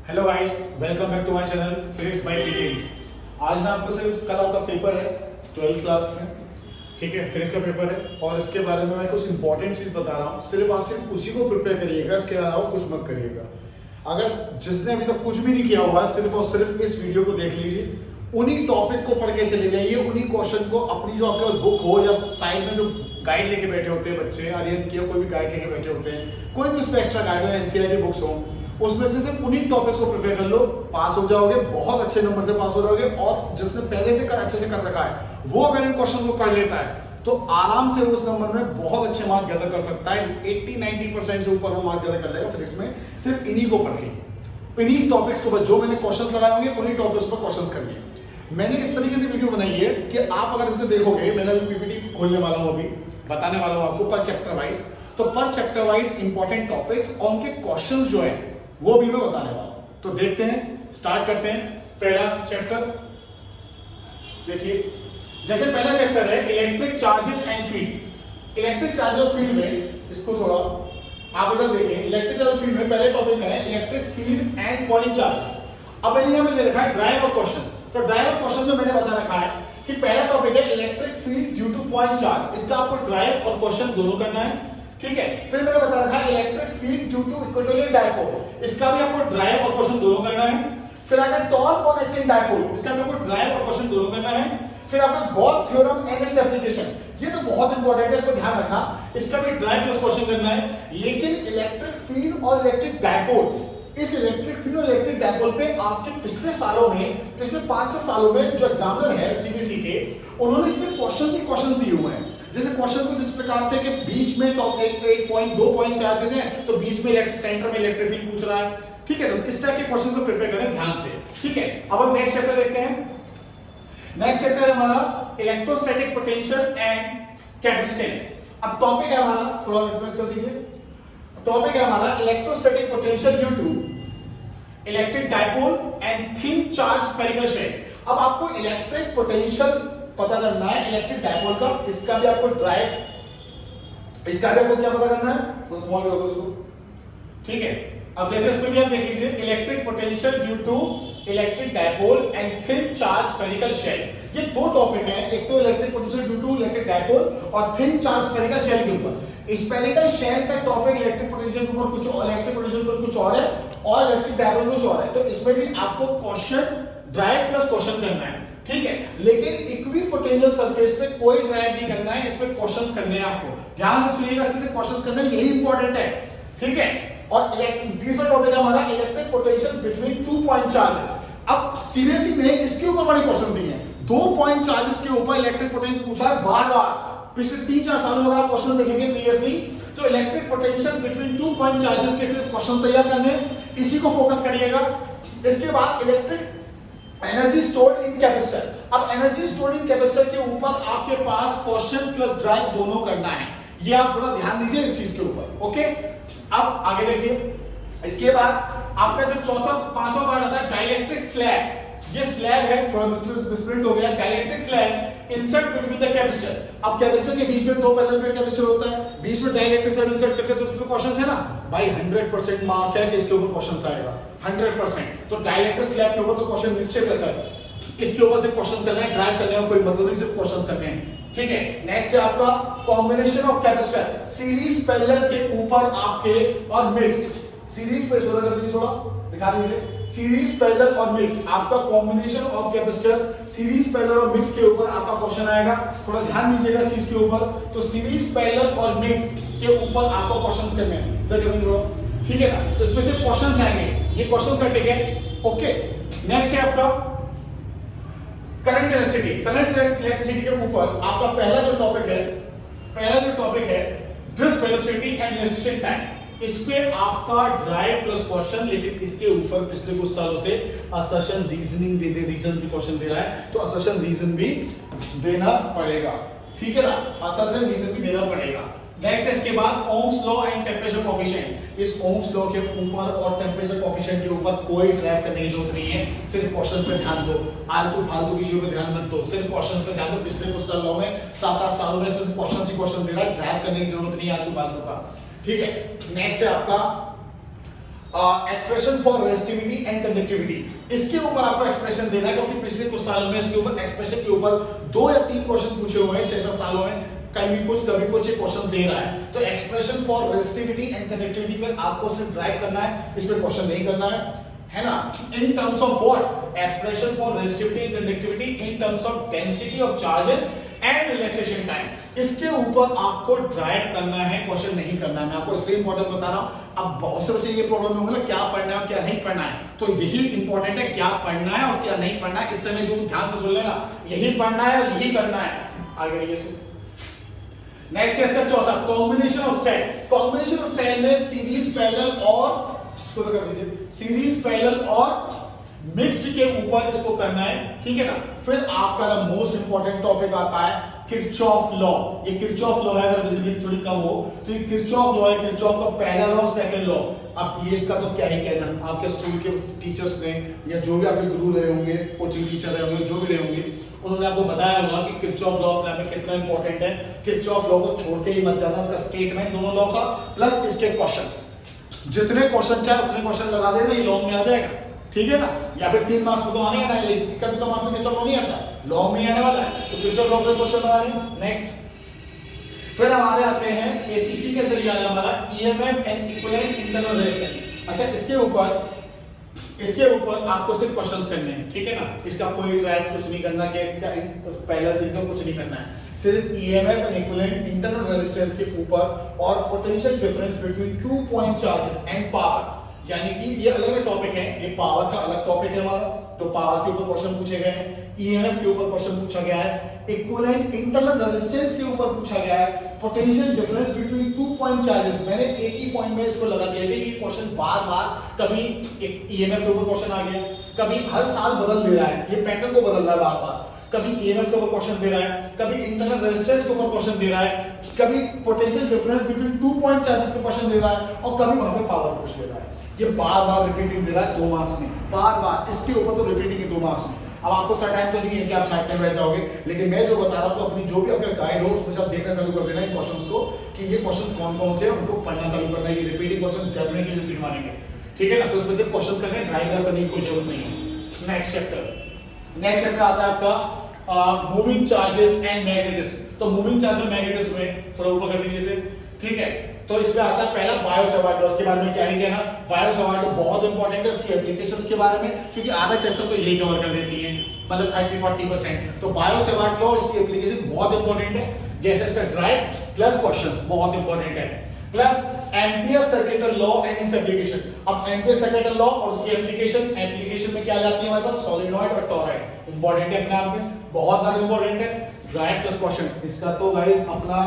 Hello guys, welcome back to my channel physics by PK. आज मैं आपको सिर्फ कल आपका पेपर है 12th क्लास में, ठीक है, फिजिक्स का पेपर है और इसके बारे में मैं कुछ इंपॉर्टेंट चीज बता रहा हूँ। सिर्फ आप सिर्फ उसी को प्रिपेयर करिएगा, इसके अलावा कुछ मत करिएगा। अगर जिसने अभी तक कुछ भी नहीं किया हुआ है, सिर्फ और सिर्फ इस वीडियो को देख लीजिए, उन्हीं टॉपिक को पढ़ के चले जाइए, उन्हीं क्वेश्चन को अपनी जो आपके पास बुक हो या साइड में जो गाइड लेके बैठे होते हैं बच्चे, आर्यन की कोई भी गाइड लेके बैठे होते हैं, कोई भी उस पर एक्स्ट्रा गाइड हो, एनसीईआरटी बुक्स हो, उसमें से सिर्फ उन्हीं टॉपिक्स को प्रिपेयर कर लो, पास हो जाओगे, बहुत अच्छे नंबर से पास हो जाओगे। और जिसने पहले से अच्छे से कर रखा है वो अगर इन क्वेश्चन को कर लेता है तो आराम से उस नंबर में बहुत अच्छे मार्क्स गैदर कर सकता है। 80-90% से ऊपर वो मार्क्स गैदर कर लेगा फिजिक्स में, सिर्फ इन्हीं को पढ़ के, इन्हीं टॉपिक्स के ऊपर जो मैंने क्वेश्चंस लगाए होंगे उन्हीं टॉपिक्स पर क्वेश्चंस करने। मैंने इस तरीके से वीडियो बनाई है कि आप अगर इसे देखोगे, मैंने अभी पीपीटी खोलने वाला हूं, अभी बताने वाला हूं आपको पर चैप्टर वाइज, तो पर चैप्टर वाइज इंपॉर्टेंट टॉपिक्स और उनके क्वेश्चंस जो है वो भी मैं बताने वाला हूं। तो देखते हैं, स्टार्ट करते हैं। पहला चैप्टर देखिए, जैसे पहला चैप्टर है electric charges and field. Electric charge और फील्ड में इसको थोड़ा आप इधर देखिए, इलेक्ट्रिक चार्ज फील्ड में पहले टॉपिक है electric field and point charges. अब मैंने यहां पे दे रखा है ड्राइव और क्वेश्चंस। तो ड्राइव और क्वेश्चन में मैंने बता रखा है कि पहला टॉपिक है electric field due two point charge, इसका आपको ड्राइव और क्वेश्चन दोनों करना है, ठीक है। फिर मैंने बता रखा है electric field due to equatorial dipole, इसका भी आपको ड्राइव और क्वेश्चन दोनों करना है। फिर अगर टॉर्क ऑन एक्टिंग डायपोल, इसका भी आपको ड्राइव और क्वेश्चन दोनों करना है। फिर आपका Gauss theorem and its application, ये तो बहुत इंपॉर्टेंट है, इसको ध्यान रखना, इसका भी ड्राइव प्लस क्वेश्चन करना है। लेकिन इलेक्ट्रिक फील्ड और इलेक्ट्रिक डायपोल, इस इलेक्ट्रिक फील्ड और इलेक्ट्रिक डायपोल पे आपके पिछले सालों में, पिछले 5-6 सालों में जो एग्जामिनर है सीबीएसई के, उन्होंने इसमें क्वेश्चन ही क्वेश्चन दिए हुए हैं। जैसे क्वेश्चन कुछ इस प्रकार थे कि बीच में टॉप एक पॉइंट 2 पॉइंट चार्जेस हैं, तो बीच में इलेक्ट्रिक सेंटर में इलेक्ट्रिक फील्ड पूछ रहा है, ठीक है। तो इस टाइप के क्वेश्चन को प्रिपेयर करें ध्यान से, ठीक है। अब हम नेक्स्ट चैप्टर देखते हैं। नेक्स्ट चैप्टर है हमारा इलेक्ट्रोस्टैटिक पोटेंशियल एंड कैपेसिटेंस। अब टॉपिक है हमारा, थोड़ा एक्सप्रेस कर दीजिए, टॉपिक है हमारा electrostatic potential due to electric dipole and thin charge spherical shell. अब आपको इलेक्ट्रिक पोटेंशियल पता करना है इलेक्ट्रिक डायपोल का, इसका भी आपको ड्राइव, इसका भी आपको क्या पता करना है, तो स्मॉल कर दो इसको, ठीक है। अब जैसे इसमें भी आप देख लीजिए electric potential due to electric dipole and thin charge spherical shell, ये दो टॉपिक हैं। एक तो electric potential due to electric dipole और थिन चार्ज स्फेरिकल शेल के ऊपर। स्फेरिकल शेल का टॉपिक इलेक्ट्रिक पोटेंशियल के ऊपर कुछ और, इलेक्ट्रिक पोटेंशियल पर कुछ और है और इलेक्ट्रिक डायपोल कुछ और है। तो इसमें भी आपको क्वेश्चन ड्राइव प्लस क्वेश्चन करना है, ठीक है। लेकिन इक्वी पोटेंशियल सरफेस पे कोई ड्राइव नहीं करना है, इसमें क्वेश्चंस करने हैं आपको, ध्यान से सुनिएगा, इसमें से क्वेश्चंस करने हैं, यही इंपॉर्टेंट है, ठीक है। और तीसरा टॉपिक है हमारा electric potential between 2 point charges. अब सीबीएसई ने इसके ऊपर बड़े क्वेश्चन दिए हैं, 2 पॉइंट चार्जेस के ऊपर इलेक्ट्रिक पोटेंशियल पूछा है बार-बार। पिछले 3-4 सालों में आप क्वेश्चन देखेंगे प्रीवियसली, तो electric potential between 2 point charges के सिर्फ क्वेश्चन तैयार करने, इसी को फोकस करिएगा। इसके बाद electric energy stored in capacitor. अब एनर्जी स्टोर्ड इन कैपेसिटर के ऊपर आपके पास क्वेश्चन प्लस ड्राइव दोनों करना है, ये आप थोड़ा ध्यान दीजिए इस चीज के ऊपर, ओके। अब आगे देखिए, इसके बाद आपका जो चौथा 5वां पार्ट आता है डाइलेक्ट्रिक स्लैब। ये स्लैब है, थोड़ा मिसप्रिंट हो गया, dielectric slab insert between the capacitor. अब कैपेसिटर के बीच में 2 पैरेलल प्लेट कैपेसिटर होता है, बीच में डाइलेक्ट्रिक स्लैब इंसर्ट करते हैं, तो उसमें क्वेश्चंस है ना भाई, 100% मार्क है कि इसके ऊपर क्वेश्चंस आएगा 100%। तो डाइलेक्ट्रिक स्लैब के ऊपर तो क्वेश्चन निश्चित है सर, इसके ऊपर से क्वेश्चन करना है, ड्राइव करने का कोई मतलब नहीं, सिर्फ क्वेश्चंस करने हैं, ठीक है। नेक्स्ट है आपका combination of capacitor, series parallel के ऊपर आपके और मिक्स्ड। सीरीज पे थोड़ा कर दीजिए, थोड़ा दिखा दीजिए, सीरीज पैरेलल और मिक्स, आपका combination of capacitor series parallel और मिक्स के ऊपर आपका क्वेश्चन आएगा, थोड़ा ध्यान दीजिएगा इस चीज के ऊपर। तो सीरीज पैरेलल और मिक्स के ऊपर आपको क्वेश्चंस करने हैं, थोड़ा, ठीक है ना। तो इसमें से क्वेश्चंस आएंगे, ये क्वेश्चंस का टिक है, ओके। नेक्स्ट है आपका करंट इलेक्ट्रिसिटी। करंट इलेक्ट्रिसिटी के ऊपर आपका पहला जो टॉपिक है drift velocity and electricity time. इस पे आपका ड्राइव प्लस क्वेश्चन, लेकिन इसके ऊपर पिछले कुछ सालों से असर्शन रीजनिंग भी रीजन भी क्वेश्चन दे रहा है, तो असर्शन रीजन भी देना पड़ेगा, ठीक है ना, असर्शन रीजन भी देना पड़ेगा। नेक्स्ट इसके बाद Ohm's law and temperature coefficient. इस ओम्स लॉ के ऊपर और टेम्परेचर कोएफिशिएंट के ऊपर कोई ड्राइव करने की जरूरत नहीं है, सिर्फ क्वेश्चन पे ध्यान दो, आलतू फालतू की चीजों पे ध्यान मत दो, सिर्फ क्वेश्चन पे ध्यान दो। पिछले कुछ सालों में 7-8 सालों में इसमें क्वेश्चन ही क्वेश्चन दे रहा है, ड्राइव करने की जरूरत नहीं है आलतू फालतू का, ठीक है। नेक्स्ट है आपका expression for resistivity and conductivity, इसके ऊपर आपको एक्सप्रेशन देना है, क्योंकि पिछले कुछ सालों में इसके ऊपर एक्सप्रेशन के ऊपर 2 या 3 क्वेश्चन पूछे हुए हैं 6-7 सालों में, कभी कुछ क्वेश्चन दे रहा है। तो expression for resistivity and conductivity पे आपको सिर्फ ड्राइव करना है, इस पे क्वेश्चन नहीं करना है ना। In terms of what, expression for resistivity and conductivity in terms of density of charges and relaxation time, इसके ऊपर आपको ड्राइव करना है, क्वेश्चन नहीं करना है। मैं आपको इसलिए इंपॉर्टेंट बता रहा हूं, अब बहुत से बच्चे ये प्रॉब्लम होगा ना, क्या पढ़ना है और क्या नहीं पढ़ना है, तो यही इंपॉर्टेंट है, क्या पढ़ना है और क्या नहीं पढ़ना है। इस समय जो ध्यान से सुन लेना, यही पढ़ना है और यही करना है। आगे रहिए से नेक्स्ट है इसका चौथा, combination of cell. Combination of cell में सीरीज पैरेलल और इसको तो कर दीजिए, सीरीज पैरेलल और मिक्स्ड के ऊपर इसको करना है, ठीक है ना। फिर आपका मोस्ट इंपॉर्टेंट टॉपिक आता है किरचॉफ लॉ। ये किरचॉफ लॉ है, अगर विजिबिलिटी थोड़ी कम हो तो ये किरचॉफ लॉ है, किरचॉफ का पहला लॉ, सेकंड लॉ। अब ये इसका तो क्या ही कहना, आपके स्कूल के टीचर्स ने या जो भी आपके गुरु रहे होंगे, कोचिंग टीचर रहे होंगे, जो भी रहे होंगे, उन्होंने आपको बताया होगा कि किरचॉफ लॉ अपने आप में कितना इंपॉर्टेंट है। किरचॉफ लॉ को छोड़ के ही मत जाना, इसका स्टेटमेंट दोनों लॉ का प्लस इसके क्वेश्चंस, जितने क्वेश्चन चाहे उतने क्वेश्चन लगा देना, ये लॉ में आ जाएगा, ठीक है ना। या फिर 3 मार्क्स में तो आने है, कभी तो मार्क्स में किरचॉफ लॉ नहीं आता, लॉ में आने वाला है, तो किरचॉफ लॉ के क्वेश्चन लगा रहे। नेक्स्ट फिर हमारे आते हैं एसीसी के अंदर, याद हमारा EMF and equivalent internal resistance. अच्छा, इसके ऊपर आपको सिर्फ क्वेश्चंस करने हैं, ठीक है ना। इसका कोई ड्राइव कुछ नहीं करना, कि पहला सीख लो, कुछ नहीं करना है, सिर्फ EMF and equivalent internal resistance के ऊपर और potential difference between 2 point charges and power, यानी कि ये अलग अलग टॉपिक है, ये पावर का अलग टॉपिक है हमारा, तो पावर के ऊपर क्वेश्चन पूछे गए हैं, ईएमएफ के ऊपर क्वेश्चन पूछा गया है, इक्विवेलेंट इंटरनल रेजिस्टेंस के ऊपर पूछा गया है, potential difference between 2 point charges. मैंने एक ही पॉइंट में इसको लगा दिया कि ये क्वेश्चन बार-बार, कभी एक ईएमएफ के ऊपर क्वेश्चन आ गया, कभी हर साल बदल दे रहा है, ये पैटर्न को बदल रहा है बार-बार, कभी ईएमएफ के ऊपर क्वेश्चन दे रहा है, कभी इंटरनल रेजिस्टेंस के ऊपर क्वेश्चन दे रहा है, कभी potential difference between 2 point charges पे क्वेश्चन दे रहा है, और कभी वहां पे पावर पूछ ले रहा है। ये बार-बार रिपीटिंग दे रहा है 2 मार्क्स में, बार-बार इसके ऊपर तो रिपीटिंग है 2 मार्क्स में। अब आपको का टाइम तो नहीं है कि आप साइड में बैठ जाओगे, लेकिन मैं जो बता रहा हूं तो अपनी जो भी आपका गाइड हो उसमें सब देखना चालू कर देना इन क्वेश्चंस को, कि ये क्वेश्चन कौन-कौन से हैं, उनको पढ़ना चालू करना है। ये रिपीटिंग क्वेश्चन डेफिनेटली रिपीट मारेंगे, ठीक है ना। तो उसमें से क्वेश्चंस करने ड्राइव करने की कोई जरूरत नहीं है। नेक्स्ट चैप्टर आता है आपका मूविंग चार्जेस एंड मैग्नेटिज्म। तो मूविंग चार्ज और मैग्नेटिज्म में थोड़ा ऊपर कर दीजिए इसे, ठीक है। तो इसमें आता है पहला बायो-सवार्ट लॉ, उसके बारे में क्या ही कहना, बायो-सवार्ट लॉ बहुत इंपॉर्टेंट है, इसकी एप्लीकेशंस के बारे में, क्योंकि आधा चैप्टर तो यही कवर कर देती है, मतलब 30-40%। तो बायो-सवार्ट लॉ, उसकी एप्लीकेशन बहुत इंपॉर्टेंट है, जैसे इसका ड्राइव प्लस क्वेश्चंस बहुत इंपॉर्टेंट है, plus ampere circuital law and its application. अब एम्पियर सर्किटल लॉ और उसकी एप्लीकेशन में क्या जाती है हमारे पास, सोलेनॉइड और टॉरॉइड, इंपॉर्टेंट है अपने आप में, बहुत ज्यादा इंपॉर्टेंट है। ड्राइव प्लस क्वेश्चन, इसका तो गाइस अपना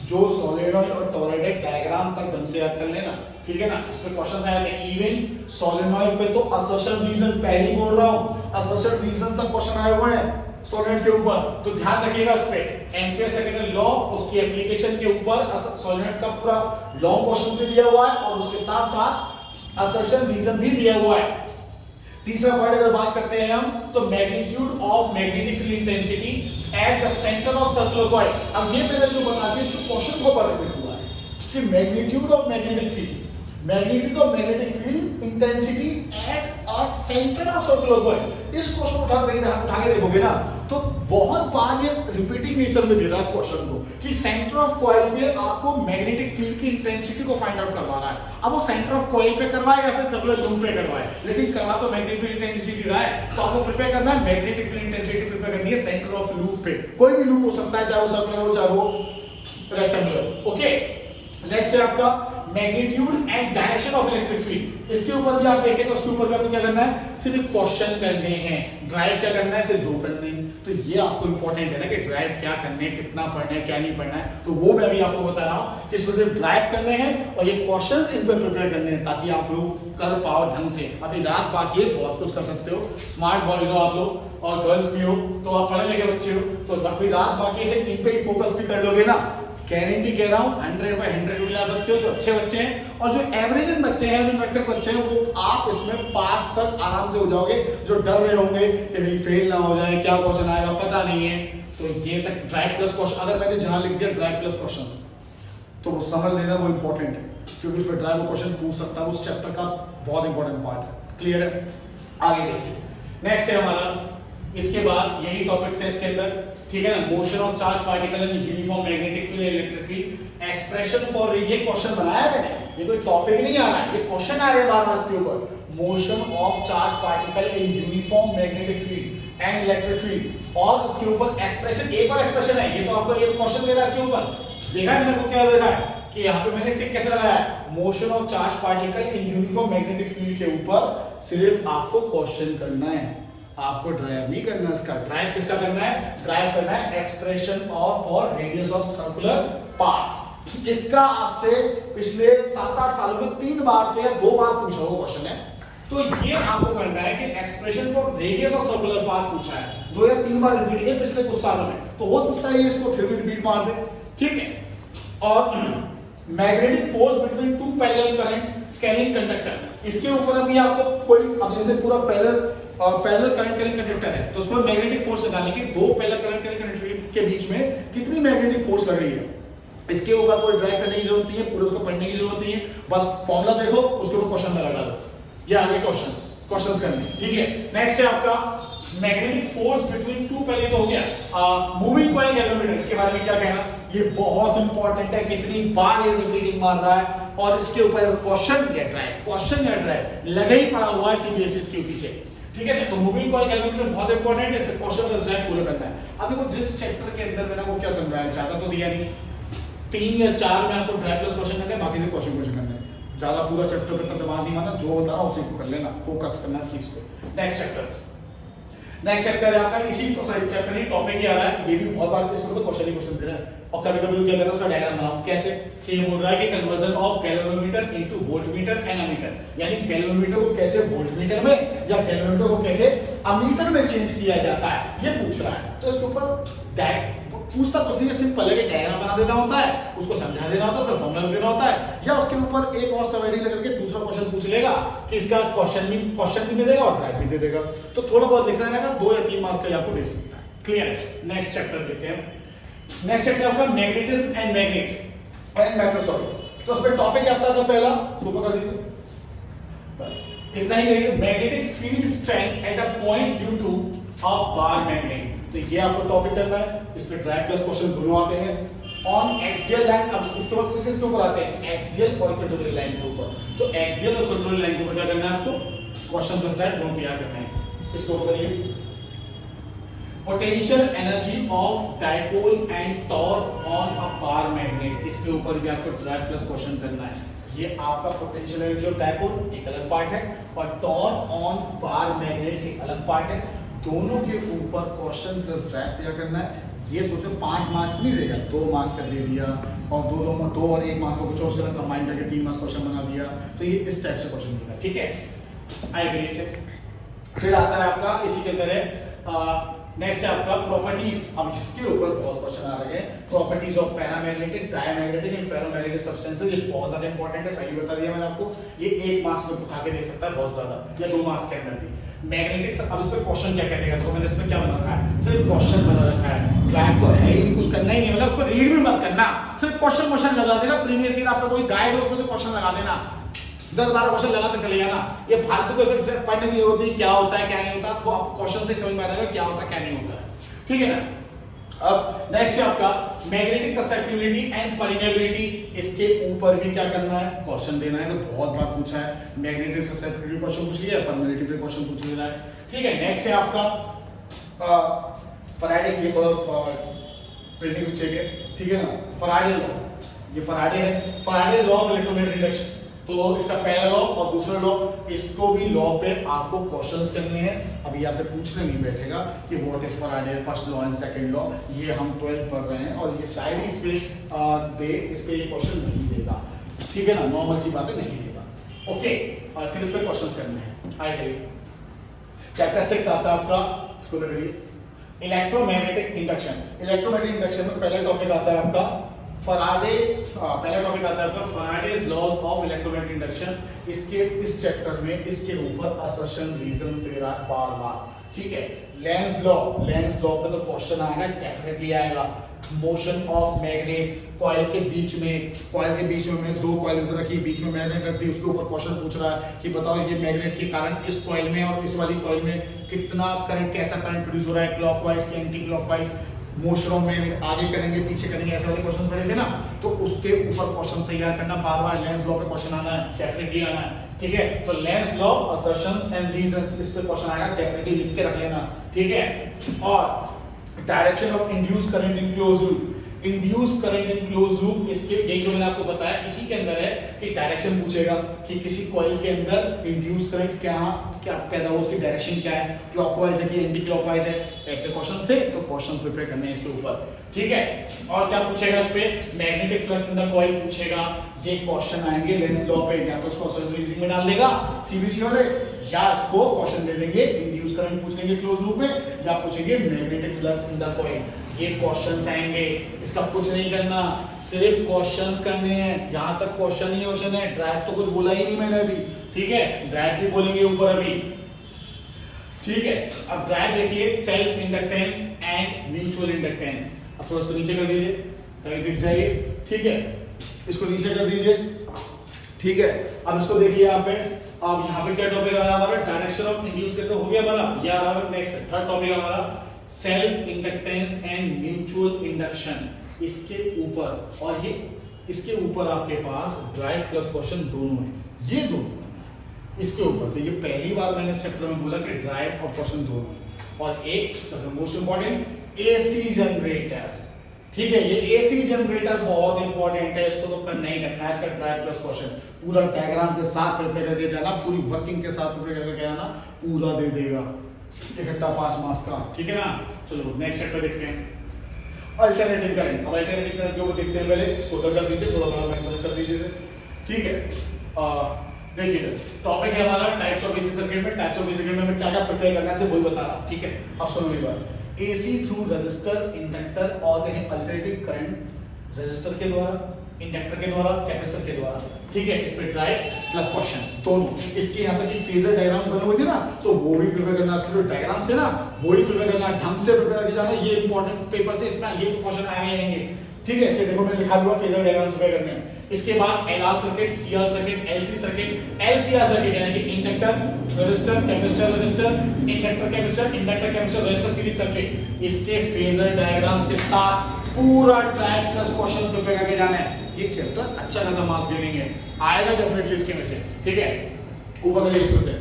जो सोलेनॉइड और टॉरॉइड डायग्राम तक ढंग से याद कर लेना, ठीक है ना। इस पे क्वेश्चंस आए थे, इवन सोलेनॉइड पे तो असर्शन रीजन पहले ही बोल रहा हूं, असर्शन रीजन तक क्वेश्चन आए हुए हैं सोलेनॉइड के ऊपर, तो ध्यान रखिएगा इस पे। एम्पियर सर्किटल लॉ, उसकी एप्लीकेशन के ऊपर सोलेनॉइड का पूरा लॉन्ग क्वेश्चन भी दिया हुआ है और उसके साथ साथ असर्शन रीजन भी दिया हुआ है। तीसरा पॉइंट अगर बात करते हैं हम, तो magnitude of magnetic field intensity at the centre of circular coil. अब ये मैंने जो बता दिया इसको क्वेश्चन को पर रिपीट हुआ है कि magnitude of magnetic field intensity at a centre of circular coil. इस क्वेश्चन को उठा के देखोगे ना, तो बहुत बार ये रिपीटिंग नेचर में दे रहा है इस क्वेश्चन को, कि सेंटर ऑफ कॉइल पे आपको मैग्नेटिक फील्ड की इंटेंसिटी को फाइंड आउट करवा रहा है। अब वो सेंटर ऑफ कॉइल पे करवाए या फिर सर्कुलर लूप पे करवाए, लेकिन करवा तो मैग्नेटिक फील्ड इंटेंसिटी रहा है, तो आपको प्रिपेयर करना है मैग्नेटिक फील्ड इंटेंसिटी प्रिपेयर करनी है सेंटर ऑफ लूप पे। कोई भी लूप हो सकता है, चाहे वो सर्कुलर हो चाहे वो रेक्टेंगुलर। ओके, नेक्स्ट है आपका magnitude and direction of electric field. इसके ऊपर भी आप देखें तो उसके ऊपर भी आपको क्या करना है, सिर्फ क्वेश्चन करने हैं, ड्राइव क्या करना है, सिर्फ 2 करने हैं। तो ये आपको इंपॉर्टेंट है ना कि ड्राइव क्या करने, कितना पढ़ना है, क्या नहीं पढ़ना है, तो वो मैं भी आपको बता रहा हूं कि इसमें सिर्फ ड्राइव करने हैं और ये क्वेश्चंस इन पर प्रिपेयर करने हैं, ताकि आप लोग कर पाओ ढंग से। अभी रात बाकी है, बहुत कुछ कर सकते हो, स्मार्ट बॉयज हो आप लोग और गर्ल्स भी हो, तो आप पढ़े लिखे बच्चे हो, तो अभी रात बाकी से इन पे ही फोकस भी कर लोगे ना, गारंटी कह रहा हूं 100/100 भी ला सकते हो जो अच्छे बच्चे हैं। और जो एवरेज बच्चे हैं, जो नटखट बच्चे हैं, वो आप इसमें पास तक आराम से हो जाओगे। जो डर रहे होंगे कि नहीं फेल ना हो जाए, क्या क्वेश्चन आएगा पता नहीं है, तो ये तक ड्राइव प्लस क्वेश्चन, अगर मैंने जहां लिख दिया ड्राइव प्लस क्वेश्चन, तो वो समझ लेना वो इंपॉर्टेंट है। क्योंकि उस पर ड्राइव में क्वेश्चन पूछ सकता है, उस चैप्टर का बहुत इंपॉर्टेंट पार्ट है। क्लियर है? आगे देखिए, नेक्स्ट है हमारा, इसके बाद यही टॉपिक्स है इसके अंदर, ठीक है ना, motion of charge particle in uniform magnetic field electric field, expression for, ये क्वेश्चन बनाया मैंने, ये कोई टॉपिक नहीं आ रहा है, ये क्वेश्चन आ रहे हैं बार-बार इसके ऊपर, motion of charge particle in uniform magnetic field and electric field, और इसके ऊपर एक्सप्रेशन, एक और एक्सप्रेशन है, ये तो आपको ये क्वेश्चन दे रहा है इसके ऊपर, देखा है मैंने को क्या दे रहा है कि यहाँ पे मैंने टिक कैसे लगाया है, motion of charge particle in uniform magnetic field के ऊपर सिर्फ आपको क्वेश्चन करना है, आपको ड्राइव नहीं करना, इसका ड्राइव किसका करना है, ड्राइव करना है expression of for radius of circular path. इसका आपसे पिछले 7-8 सालों में 3 बार तो या 2 बार पूछा हुआ क्वेश्चन है, तो ये आपको करना है कि expression for radius of circular path पूछा है, 2 या 3 बार रिपीट किया पिछले कुछ सालों में, तो हो सकता है इसको फिर भी रिपीट मार दे, ठीक है। और magnetic force between two parallel current carrying conductor, इसके ऊपर अभी आपको कोई, अब जैसे पूरा पैरेलल करंट कैरिंग कंडक्टर है, तो उसमें मैग्नेटिक फोर्स निकालने की, 2 पैरेलल करंट कैरिंग कंडक्टर के बीच में कितनी मैग्नेटिक फोर्स लग रही है, इसके ऊपर कोई ड्राइव करने की जरूरत नहीं है, पूरे उसको पढ़ने की जरूरत नहीं है, बस फॉर्मूला देखो, उसके ऊपर क्वेश्चन लगा डालो, ये आगे क्वेश्चंस करने, ठीक है। नेक्स्ट है आपका मैग्नेटिक फोर्स बिटवीन टू, पहले तो हो गया मूविंग कॉइल गैल्वेनोमीटर, इसके बारे में क्या कहना, ये बहुत इंपॉर्टेंट है, कितनी बार ये रिपीटिंग मार रहा है, और इसके ऊपर क्वेश्चन या ड्राइव लगे ही पड़ा हुआ है सीबीएसई के पीछे, ठीक है ना। तो मूविंग कॉइल गैल्वेनोमीटर बहुत इंपॉर्टेंट है, इस पे क्वेश्चन प्लस ड्राइव पूरा करना है। अभी वो जिस चैप्टर के अंदर मैंने आपको क्या समझाया, ज्यादा तो दिया नहीं, 3 या 4 में आपको ड्राइव प्लस क्वेश्चन करना है, बाकी से क्वेश्चन करना है, ज्यादा पूरा चैप्टर पे तत्वान नहीं मानना, जो बता रहा हूं उसी को कर लेना, फोकस करना इस चीज पे। नेक्स्ट चैप्टर है आपका, इसी तो सॉरी चैप्टर ही टॉपिक ही आ रहा है, ये भी बहुत बार इसमें तो क्वेश्चन ही क्वेश्चन दे रहा है, और कभी-कभी तो क्या कर रहा है, उसका डायग्राम बनाओ, कैसे कि ये बोल रहा है कि conversion of galvanometer into voltmeter and ammeter, यानी गैल्वेनोमीटर को कैसे वोल्टमीटर में या गैल्वेनोमीटर को कैसे अमीटर में चेंज किया जाता है, ये पूछ रहा है। तो इसके ऊपर पूछता कुछ नहीं है, सिंपल है कि डायग्राम बना देना होता है, उसको समझा देना होता है, उसका फॉर्मूला देना होता है, या उसके ऊपर एक और सवारी लगा के दूसरा क्वेश्चन पूछ लेगा कि इसका क्वेश्चन भी दे देगा और ड्राइव भी दे देगा, तो थोड़ा बहुत लिखना रहेगा, 2 या 3 मार्क्स का आपको दे सकता है। क्लियर है? नेक्स्ट चैप्टर देखते हैं। नेक्स्ट चैप्टर आपका मैग्नेटिज्म एंड मैग्नेटोस्टैटिक्स, तो उसमें टॉपिक आता था पहला, सुपर कर दीजिए, बस इतना ही है, magnetic field strength at a point due to a bar magnet, तो ये आपको टॉपिक करना है, इस पे ड्राइव प्लस क्वेश्चन दोनों आते हैं। ऑन एक्सियल लाइन, अब इसके बाद किसके ऊपर आते हैं, एक्सियल और इक्वेटोरियल लाइन के ऊपर, तो एक्सियल और इक्वेटोरियल लाइन के ऊपर क्या करना है आपको, क्वेश्चन प्लस ड्राइव दोनों तैयार करना है। इसको करिए, potential energy of dipole and torque on a bar magnet, इसके ऊपर भी आपको ड्राइव प्लस क्वेश्चन करना है। ये आपका पोटेंशियल एनर्जी ऑफ डायपोल एक अलग पार्ट है, और टॉर्क ऑन बार मैग्नेट एक अलग पार्ट है, दोनों के ऊपर क्वेश्चन प्लस ड्राइव तैयार करना है। ये सोचो 5 मार्क्स नहीं देगा, 2 मार्क्स का दे दिया, और 2 और 1 मार्क्स को कुछ और कंबाइन करके 3 मार्क्स क्वेश्चन बना दिया, तो ये इस टाइप से क्वेश्चन देगा, ठीक है। आई एग्री से। फिर आता है आपका इसी के अंदर है नेक्स्ट है आपका प्रॉपर्टीज, अब इसके ऊपर बहुत क्वेश्चन आ रहे हैं, properties of paramagnetic, diamagnetic and ferromagnetic substances, ये बहुत ज्यादा इंपॉर्टेंट है, पहले बता दिया मैंने आपको, ये 1 मार्क्स में उठा के दे सकता है बहुत ज्यादा, या 2 मार्क्स के अंदर भी। मैग्नेटिक्स, अब इस पे क्वेश्चन क्या कहते हैं, तो मैंने इसमें क्या बना रखा है, सिर्फ क्वेश्चन बना रखा है, ड्राइव तो है ही कुछ करना ही नहीं, मतलब उसको रीड भी मत करना, सिर्फ क्वेश्चन लगा देना, प्रीवियस ईयर आपका कोई गाइड है उसमें से क्वेश्चन लगा देना, 10-12 क्वेश्चन लगाते चले जाना, ये फालतू को पढ़ने की जरूरत नहीं, क्या होता है क्या नहीं होता, आपको क्वेश्चन से समझ में आ जाएगा क्या होता है क्या नहीं होता है, ठीक है ना। अब नेक्स्ट है आपका मैग्नेटिक ससेप्टिबिलिटी एंड परमेबिलिटी, इसके ऊपर भी क्या करना है, क्वेश्चन देना है, तो बहुत बार पूछा है, मैग्नेटिक ससेप्टिबिलिटी क्वेश्चन पूछ लिया, परमेबिलिटी पे क्वेश्चन पूछ लेना है, ठीक है। नेक्स्ट है आपका फैराडे, ये थोड़ा प्रिंटिंग मिस्टेक है, ठीक है ना, फैराडे लॉ, ये फैराडे है, Faraday law of electromagnetic induction, तो इसका पहला लॉ और दूसरा लॉ, इसको भी लॉ पे आपको क्वेश्चंस करने हैं। अभी आपसे पूछने नहीं बैठेगा कि what is Faraday first law and second law, ये हम 12th पढ़ रहे हैं, और ये शायद ही इस पे ये क्वेश्चन नहीं देगा, ठीक है ना, नॉर्मल सी बातें नहीं देगा, ओके। सिर्फ पे क्वेश्चंस करने हैं। आई करिए, चैप्टर 6 आता है आपका, इसको देखिए, इलेक्ट्रोमैग्नेटिक इंडक्शन। इलेक्ट्रोमैग्नेटिक इंडक्शन में पहला टॉपिक आता है आपका फैराडे, पहला टॉपिक आता है आपका Faraday's laws of electromagnetic induction. इसके इस चैप्टर में इसके ऊपर असर्शन रीजंस दे रहा है बार-बार, ठीक है। लेंज लॉ पे तो क्वेश्चन आएगा, डेफिनेटली आएगा। मोशन ऑफ मैग्नेट, कॉइल के बीच में मैंने दो कॉइल इधर रखी, बीच में मैग्नेट रख दी, उसके ऊपर क्वेश्चन पूछ रहा है कि बताओ ये मैग्नेट के कारण इस कॉइल में और इस वाली कॉइल में कितना करंट, कैसा करंट प्रोड्यूस हो रहा है, क्लॉकवाइज कि एंटी क्लॉकवाइज, मोशनों में आगे करेंगे पीछे करेंगे, ऐसे वाले क्वेश्चन पढ़े थे ना। तो उसके ऊपर क्वेश्चन तैयार करना, बार बार लेंस लॉ पे क्वेश्चन आना है, डेफिनेटली आना है, ठीक है। तो Lenz law, assertions and reasons, इस पे क्वेश्चन आएगा, डेफिनेटली लिख के रख लेना, ठीक है। और direction of induce current in close loop, induce current in close loop, इसके यही जो मैंने आपको बताया इसी के अंदर है कि डायरेक्शन पूछेगा कि किसी कॉइल के अंदर इंड्यूस करंट क्या पैदा हो, उसकी डायरेक्शन क्या है, क्लॉकवाइज है कि एंटी क्लॉकवाइज है, ऐसे क्वेश्चंस थे। तो क्वेश्चंस प्रिपेयर करने हैं इसके ऊपर, ठीक है। और क्या पूछेगा इस पे, magnetic flux in the coil पूछेगा, ये क्वेश्चन आएंगे लेंस लॉ पे, या तो इसको असर्शन में डाल देगा सीबीसी वाले, या इसको क्वेश्चन दे देंगे इंड्यूस करंट पूछ लेंगे क्लोज लूप में, या पूछेंगे magnetic flux in the coil. ये क्वेश्चंस आएंगे, इसका कुछ नहीं करना, सिर्फ क्वेश्चंस करने हैं, यहां तक क्वेश्चन ही क्वेश्चन है, ड्राइव तो कुछ बोला ही नहीं मैंने अभी, ठीक है, ड्राइव भी बोलेंगे ऊपर अभी, ठीक है। अब ड्राइव देखिए, self inductance and mutual inductance, अब थोड़ा इसको नीचे कर दीजिए ताकि दिख जाए, ठीक है, इसको नीचे कर दीजिए, ठीक है। अब इसको देखिए यहाँ पे, अब यहाँ पे क्या टॉपिक आ रहा है हमारा, डायरेक्शन ऑफ इंड्यूस करके हो गया हमारा, ये आ रहा है नेक्स्ट थर्ड टॉपिक हमारा self inductance and mutual induction, इसके ऊपर, और ये इसके ऊपर आपके पास ड्राइव प्लस क्वेश्चन दोनों है, ये दोनों इसके ऊपर। तो ये पहली बार मैंने इस चैप्टर में बोला कि ड्राइव और क्वेश्चन दोनों है। और एक सबसे मोस्ट इंपॉर्टेंट एसी जनरेटर, ठीक है, ये एसी जनरेटर बहुत इंपॉर्टेंट है, इसको तो करना ही करना है, इसका ड्राइव प्लस क्वेश्चन पूरा डायग्राम के साथ प्रिपेयर करके जाना, पूरी वर्किंग के साथ प्रिपेयर करके आना, पूरा दे देगा इकट्ठा 5 मार्क्स का, ठीक है ना। चलो नेक्स्ट चैप्टर देखते हैं, अल्टरनेटिंग करंट। अब अल्टरनेटिंग करंट के ऊपर देखते हैं, पहले इसको उधर कर दीजिए, थोड़ा बड़ा मैक्सिमाइज कर दीजिए, ठीक है। देखिए टॉपिक है हमारा टाइप्स ऑफ एसी सर्किट में, टाइप्स ऑफ एसी सर्किट में हमें क्या क्या प्रिपेयर करना है, वही बता रहा, ठीक है। अब सुनो मेरी बात, एसी थ्रू रेजिस्टर, इंडक्टर, और देखिए अल्टरनेटिंग करंट रेजिस्टर के द्वारा, इंडक्टर के द्वारा, कैपेसिटर के द्वारा, ठीक है। इस पे ड्राइव प्लस क्वेश्चन दोनों, इसके यहाँ तक कि फेजर डायग्राम्स बने हुए थे ना, तो वो भी प्रिपेयर करना, इसके जो डायग्राम्स है ना वो भी प्रिपेयर करना, ढंग से प्रिपेयर करके जाना, ये इंपॉर्टेंट पेपर से इसमें ये क्वेश्चन आएंगे, ठीक है। इसके देखो मैंने लिखा हुआ फेजर डायग्राम्स प्रिपेयर करने हैं। इसके बाद LR circuit, CR circuit, LC circuit, LCR circuit यानी कि inductor, resistor, capacitor, resistor, inductor, capacitor, inductor, capacitor, resistor series circuit, इसके फेजर डायग्राम्स के साथ पूरा ड्राइव प्लस क्वेश्चंस प्रिपेयर करके जाना है। ये चैप्टर अच्छा खासा मार्क्स गेनिंग है, आएगा डेफिनेटली इसके में से, ठीक है, ऊपर के इसमें से।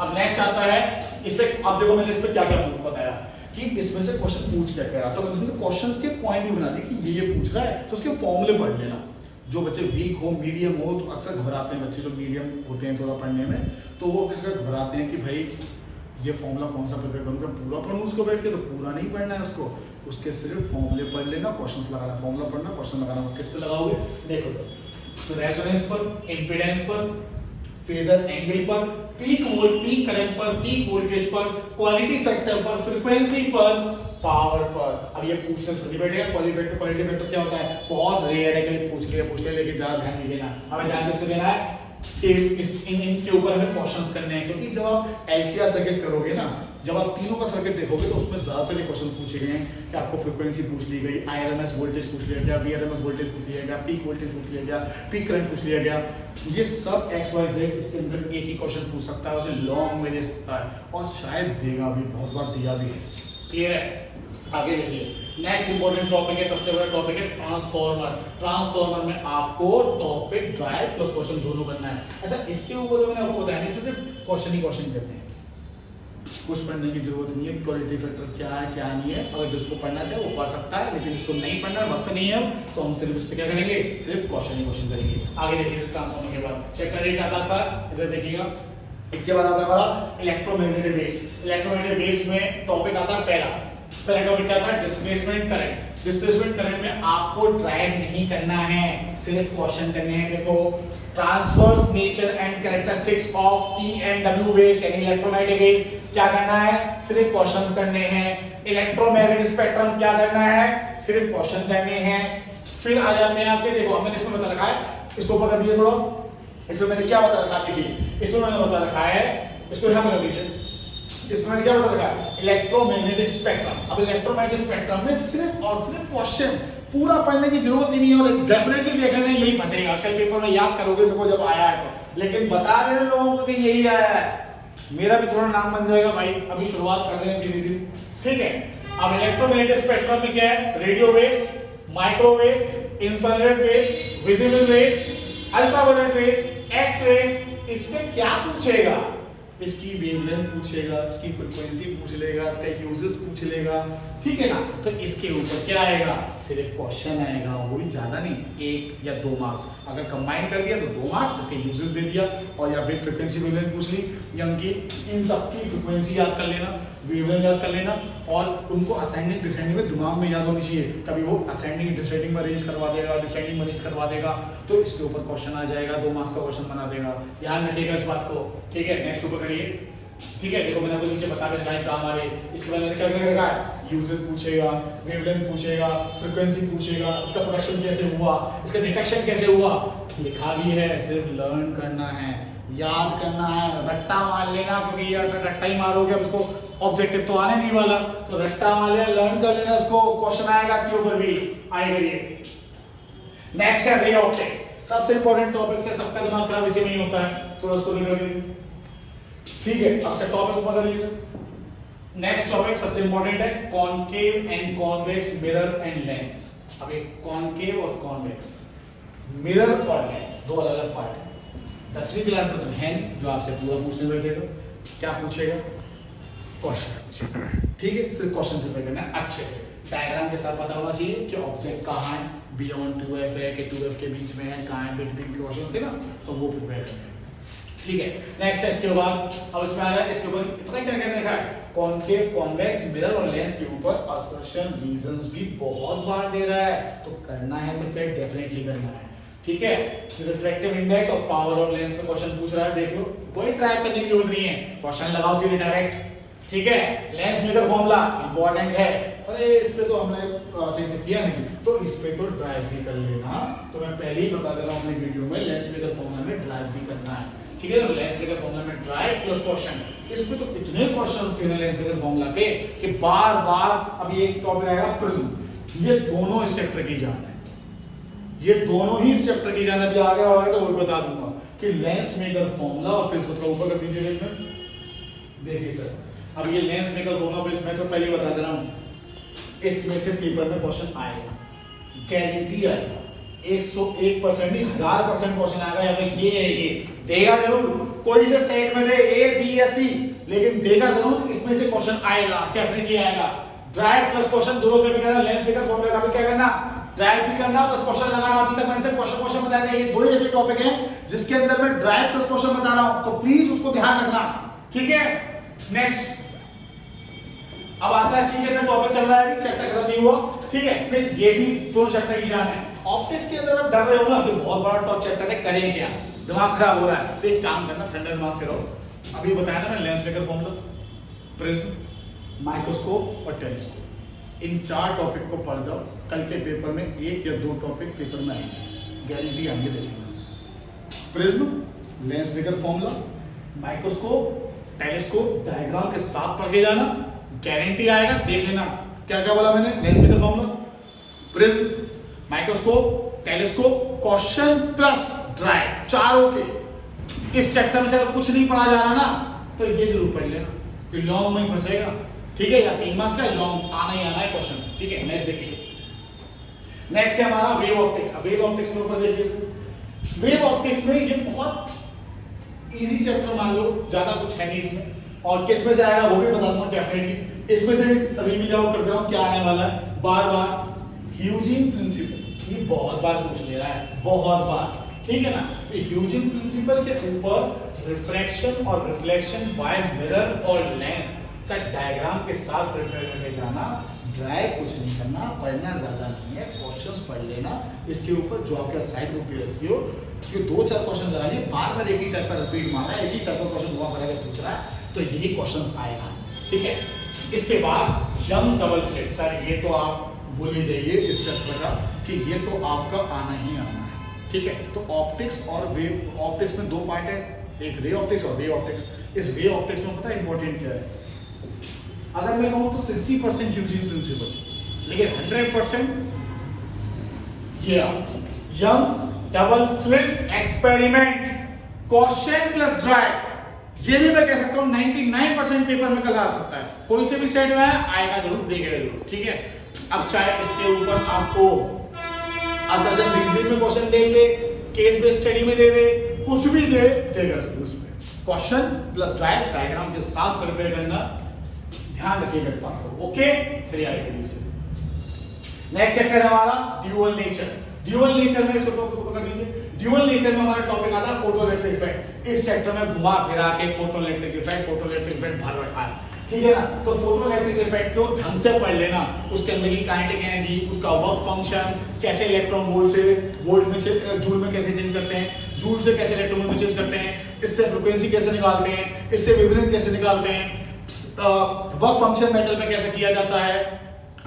अब नेक्स्ट आता है इस पे, अब देखो मैंने इस पे क्या क्या बताया कि इसमें से क्वेश्चन पूछ क्या कह रहा, तो मतलब क्वेश्चंस के पॉइंट भी बना दी कि ये पूछ रहा है, तो उसके फॉर्मूले पढ़ लेना। जो बच्चे वीक हो, मीडियम हो, तो अक्सर घबराते हैं बच्चे जो मीडियम होते हैं थोड़ा पढ़ने में, तो वो अक्सर घबराते हैं कि भाई ये फॉर्मूला कौन सा प्रिपेयर करूँगा, पूरा पढ़ूँ उसको बैठ के, तो पूरा नहीं पढ़ना है उसको, उसके सिर्फ फॉर्मूले पढ़ लेना, क्वेश्चंस लगाना, फॉर्मूला पढ़ना, क्वेश्चन लगाना। किस पे लगाओगे देखो, तो रेजोनेंस पर, इंपेडेंस पर, फेजर एंगल पर, पीक करंट पर, पीक वोल्टेज पर, क्वालिटी फैक्टर पर, फ्रीक्वेंसी पर, पावर पर। अब ये पूछने थोड़ी बैठेगा क्वालिटी फैक्टर क्या होता है, बहुत रेयर है कि पूछ लिया, लेकिन ज्यादा ध्यान नहीं देना, हमें ध्यान किस पे देना है कि इनके ऊपर हमें क्वेश्चंस करने हैं, क्योंकि जब आप एलसीआर सर्किट करोगे ना, जब आप तीनों का सर्किट देखोगे तो उसमें ज्यादातर ये क्वेश्चन पूछे गए हैं कि आपको फ्रीक्वेंसी पूछ ली गई, आईआरएमएस वोल्टेज पूछ लिया गया, वीआरएमएस वोल्टेज पूछ लिया गया, पीक वोल्टेज पूछ लिया गया, पीक करंट पूछ लिया गया, ये सब XYZ इसके अंदर एक ही क्वेश्चन पूछ सकता है, उसे लॉन्ग में दे सकता है, और शायद देगा भी, बहुत बार दिया भी है, क्लियर है। आगे देखिए, नेक्स्ट इंपॉर्टेंट टॉपिक है, सबसे बड़ा टॉपिक है ट्रांसफार्मर। ट्रांसफार्मर में आपको टॉपिक ड्राइव प्लस क्वेश्चन दोनों करना है। अच्छा, इसके ऊपर जो मैंने आपको बताया नहीं, इसमें सिर्फ क्वेश्चन ही क्वेश्चन करने हैं, कुछ पढ़ने की जरूरत नहीं है, क्वालिटी फैक्टर क्या है क्या नहीं है, अगर जिसको पढ़ना चाहे वो पढ़ सकता है, लेकिन इसको नहीं पढ़ना, वक्त नहीं है, तो हम सिर्फ इस पे क्या करेंगे, सिर्फ क्वेश्चन ही क्वेश्चन करेंगे। आगे देखिए ट्रांसफार्मर के बाद चैप्टर 1 आता था, इधर देखिएगा, इसके बाद आता है हमारा इलेक्ट्रोमैग्नेटिक वेव्स। इलेक्ट्रोमैग्नेटिक वेव्स में टॉपिक आता है पहला टॉपिक क्या था, डिस्प्लेसमेंट करंट। डिस्प्लेसमेंट करंट में आपको ड्राइव नहीं करना है, सिर्फ क्वेश्चन करने हैं। देखो, transverse nature and characteristics of E and W waves यानी इलेक्ट्रोमैग्नेटिक वेव्स, क्या करना है, सिर्फ क्वेश्चंस करने हैं। इलेक्ट्रोमैग्नेटिक स्पेक्ट्रम क्या करना है, सिर्फ क्वेश्चन करने हैं। फिर आ जाते हैं आपके, देखो मैंने इसमें बता रखा है, इसको पकड़ दीजिए थोड़ा, इसमें मैंने क्या बता रखा है, देखिए इसमें मैंने बता रखा है, इसको ध्यान में रख दीजिए, इसमें मैंने क्या बता रखा है, इलेक्ट्रोमैग्नेटिक स्पेक्ट्रम। अब इलेक्ट्रोमैग्नेटिक स्पेक्ट्रम में सिर्फ और सिर्फ क्वेश्चन, पूरा पढ़ने की जरूरत ही नहीं है, और डेफिनेटली देख लेना यही फंसेगा, कल पेपर में याद करोगे मेरे को जब आया है तो, लेकिन बता रहे हैं लोगों को कि यही आया है, मेरा भी थोड़ा नाम बन जाएगा भाई, अभी शुरुआत कर रहे हैं धीरे धीरे, ठीक है। अब इलेक्ट्रोमैग्नेटिक स्पेक्ट्रम में क्या है, radio waves, microwaves, infrared waves, visible rays, ultraviolet rays, X rays, इसमें क्या पूछेगा, इसकी वेवलेंथ पूछेगा, इसकी फ्रीक्वेंसी पूछ लेगा, इसका यूजेस पूछ लेगा, ठीक है ना। तो इसके ऊपर क्या आएगा, सिर्फ क्वेश्चन आएगा, वो भी ज्यादा नहीं, 1 या 2 मार्क्स, अगर कंबाइन कर दिया तो 2 मार्क्स, इसके यूजेस दे दिया, और या फिर फ्रीक्वेंसी वेवलेंथ पूछ ली, या उनकी इन सबकी फ्रीक्वेंसी याद कर लेना, वेवलेंथ याद कर लेना, और उनको असेंडिंग डिसेंडिंग में दिमाग में याद होनी चाहिए, कभी वो असेंडिंग डिसेंडिंग में अरेंज करवा देगा, डिसेंडिंग में अरेंज करवा देगा, तो इसके ऊपर क्वेश्चन आ जाएगा, 2 मार्क्स का क्वेश्चन बना देगा, ध्यान रखिएगा इस बात को, ठीक है। नेक्स्ट ऊपर करिए, ठीक है। देखो मैंने आपको नीचे बता भी रखा है गामा रेज, इसके बाद मैंने क्या क्या रखा है, यूजेस पूछेगा, वेवलेंथ पूछेगा, फ्रीक्वेंसी पूछेगा, उसका प्रोडक्शन कैसे हुआ, इसका डिटेक्शन कैसे हुआ, लिखा भी है, सिर्फ लर्न करना है, याद करना है, रट्टा मार लेना, क्योंकि ये रट्टा ही मारोगे, अब इसको ऑब्जेक्टिव तो आने नहीं वाला, तो रट्टा मार लेना, लर्न कर लेना, इसको क्वेश्चन आएगा इसके ऊपर भी आएगा ये। नेक्स्ट है रे ऑप्टिक्स, सबसे इंपॉर्टेंट टॉपिक है, सबका दिमाग खराब इसी में ही होता है, थोड़ा उसको देख लीजिए, ठीक है। अब इसका टॉपिक ऊपर कर लीजिए। नेक्स्ट टॉपिक सबसे इंपॉर्टेंट है concave and convex mirror and lens. अब एक कॉनकेव और कॉन्वेक्स मिरर और लेंस दो अलग अलग पार्ट है। 10वीं क्लास में तो है नहीं जो आपसे पूरा पूछने बैठेगा, क्या पूछेगा, क्वेश्चन पूछेगा, ठीक है। सिर्फ क्वेश्चन प्रिपेयर करना है अच्छे से, डायग्राम के साथ पता होना चाहिए कि ऑब्जेक्ट कहाँ है, बियॉन्ड 2f है कि 2f के बीच में है, कहाँ है, बिटवीन के क्वेश्चन थे ना, तो वो प्रिपेयर करना है, ठीक है। नेक्स्ट है इसके बाद, अब इसमें आ रहा है इसके ऊपर पता है क्या कहने का है, कॉनकेव, कॉन्वेक्स, मिरर और लेंस के ऊपर असर्शन रीजंस भी बहुत बार दे रहा है, तो करना है प्रिपेयर, डेफिनेटली करना है, ठीक है। रिफ्रैक्टिव इंडेक्स और पावर ऑफ लेंस पे क्वेश्चन पूछ रहा है, देख लो, कोई ट्राई करने की जरूरत नहीं है, क्वेश्चन लगाओ सीधे डायरेक्ट, ठीक है। लेंस मेथड फॉर्मूला इंपॉर्टेंट है, अरे इस पे तो हमने सही से किया नहीं, तो इस पे तो ड्राइव भी कर लेना, तो मैं पहले ही बता दे रहा हूं अपने वीडियो में, लेंस मेथड फॉर्मूला में ड्राइव भी करना है, ठीक है। लेंस मेथड फॉर्मूला में ड्राइव प्लस क्वेश्चन, इस पे तो इतने क्वेश्चन थे ना लेंस मेथड फॉर्मूला पे कि बार बार, अभी एक टॉपिक आएगा प्रिज्म, ये दोनों इस चैप्टर की जान है, ये दोनों ही इस चैप्टर की जान है, अभी आगे आगे तो और बता दूंगा कि लेंस मेथड फॉर्मूला, और फिर इसको ऊपर कर दीजिए एक मिनट, देखिए सर, अब ये लेंस मेथड फॉर्मूला पे इसमें तो पहले ही बता दे रहा हूं, इसमें से पेपर में क्वेश्चन आएगा, गारंटी आएगा, 101% नहीं 1000% क्वेश्चन आएगा, या तो ये है, ये देगा जरूर, कोई से सेट में दे A B या C, लेकिन देगा जरूर, इसमें से क्वेश्चन आएगा, डेफिनेटली आएगा। ड्राइव प्लस क्वेश्चन दोनों पे भी करना, लेंस मेथड फॉर्मूला का भी क्या करना, ड्राइव भी करना प्लस क्वेश्चन लगाना। अभी तक मैंने सिर्फ क्वेश्चन बताया था, ये दो ही ऐसे टॉपिक हैं जिसके अंदर मैं ड्राइव प्लस क्वेश्चन बता रहा हूं, तो प्लीज उसको ध्यान रखना, ठीक है। नेक्स्ट अब आता है सी के अंदर टॉपिक चल रहा है, चैप्टर खत्म नहीं हुआ, ठीक है। फिर ये भी दोनों चैप्टर की जान है। ऑप्टिक्स के अंदर आप डर रहे हो ना, तो बहुत बड़ा टॉप चैप्टर है, करें क्या, दिमाग खराब हो रहा है, तो एक काम करना, ठंडे दिमाग से रहो। अभी बताया ना मैं, lens maker formula, prism, microscope और टेलीस्कोप, इन 4 टॉपिक को पढ़ जाओ, कल के पेपर में 1 या 2 टॉपिक पेपर में आएंगे, गारंटी आएंगे, देखिएगा। Prism, lens maker formula, microscope, telescope, diagram के साथ पढ़ के जाना, गारंटी आएगा, देख लेना। क्या क्या बोला मैंने, lens maker formula, prism, microscope, telescope, question plus drive, चारों के इस चैप्टर में से अगर कुछ नहीं पढ़ा जा रहा ना, तो ये जरूर पढ़ लेना, कि लॉन्ग में फंसेगा, ठीक है, या 3 मार्क्स का लॉन्ग आना ही आना है क्वेश्चन, ठीक है। नेक्स्ट देखिए, नेक्स्ट है हमारा वेव ऑप्टिक्स। वेव ऑप्टिक्स के ऊपर देखिए, वेव ऑप्टिक्स में ये बहुत इजी चैप्टर मान लो, ज्यादा कुछ है नहीं इसमें, और किस में से आएगा वो भी बता दूंगा डेफिनेटली, इसमें से भी रिवील आउट कर दे रहा हूं क्या आने वाला है, बार बार ह्यूजिन प्रिंसिपल, ये बहुत बार पूछ ले रहा है, बहुत बार, ठीक है ना। तो ह्यूजिन प्रिंसिपल के ऊपर रिफ्रैक्शन और रिफ्लेक्शन बाय मिरर और लेंस का डायग्राम के साथ प्रिपेयर करके जाना, ड्राइव कुछ नहीं करना, पढ़ना ज्यादा नहीं है, क्वेश्चंस पढ़ लेना, इसके ऊपर जो आपके साइड बुक दे रखी हो, कि 2-4 क्वेश्चन लगा लिए, बार बार एक ही टाइप का रिपीट मारना, एक ही टाइप का क्वेश्चन हुआ करके पूछ रहा है, तो यही क्वेश्चंस आएगा, ठीक है। इसके बाद यंग्स डबल स्लिट, सर ये तो आप भूल ही जाइए इस चैप्टर का, कि ये तो आपका आना ही आना है, ठीक है। तो ऑप्टिक्स और वेव, ऑप्टिक्स में 2 पार्ट है, एक रे ऑप्टिक्स और रे ऑप्टिक्स। इस रे ऑप्टिक्स में पता है इंपॉर्टेंट क्या है? अगर मैं कहूँ तो 60% यूजिंग प्रिंसिपल, लेकिन 100% ये Young's double slit experiment question plus drive, ये भी मैं कह सकता हूँ 99% पेपर में कल आ सकता है। कोई से भी सेट में आएगा जरूर, देखेगा जरूर, ठीक है। अब चाहे इसके ऊपर आपको असर्जन रीजनिंग में क्वेश्चन दे ले, केस बेस्ड स्टडी में दे दे, कुछ भी दे देगा उसमें। क्वेश्चन प्लस ड्राइव डायग्राम के साथ प्रिपेयर करना, ध्यान रखिएगा इस बात को। ओके, चलिए आगे बढ़िए। नेक्स्ट चैप्टर है हमारा ड्यूअल नेचर। ड्यूअल नेचर में इसको पकड़ लीजिए। ड्यूअल नेचर में हमारा टॉपिक आता है फोटोइलेक्ट्रिक इफेक्ट। इस चैप्टर में घुमा फिरा के फोटोइलेक्ट्रिक इफेक्ट भर रखा है, ठीक है ना। तो फोटोइलेक्ट्रिक इफेक्ट को ढंग से पढ़ लेना, उसके अंदर की काइनेटिक एनर्जी, उसका वर्क फंक्शन, कैसे इलेक्ट्रॉन वोल्ट में जूल में कैसे चेंज करते हैं, जूल से कैसे इलेक्ट्रॉन में चेंज करते हैं, इससे फ्रीक्वेंसी कैसे निकालते हैं, इससे वेवलेंथ कैसे निकालते हैं, वर्क फंक्शन मेटल में कैसे किया जाता है,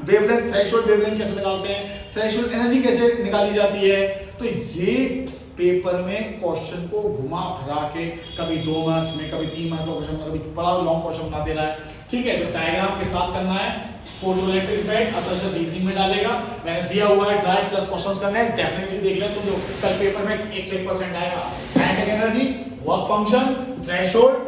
वेवलेंथ थ्रेशोल्ड वेवलेंथ कैसे निकालते हैं, थ्रेशोल्ड एनर्जी कैसे निकाली जाती है। तो ये पेपर में क्वेश्चन को घुमा फिरा के कभी 2 मार्क्स में, कभी 3 मार्क्स का क्वेश्चन, कभी बड़ा लॉन्ग क्वेश्चन बना दे रहा है, ठीक है। तो डायग्राम के साथ करना है, फोटोइलेक्ट्रिक इफेक्ट असर्शन रीजनिंग में डालेगा, मैंने दिया हुआ है ड्राइव प्लस क्वेश्चंस करने हैं, डेफिनेटली देख ले तुम लोग, कल पेपर में 1% आएगा। Kinetic energy, work function, threshold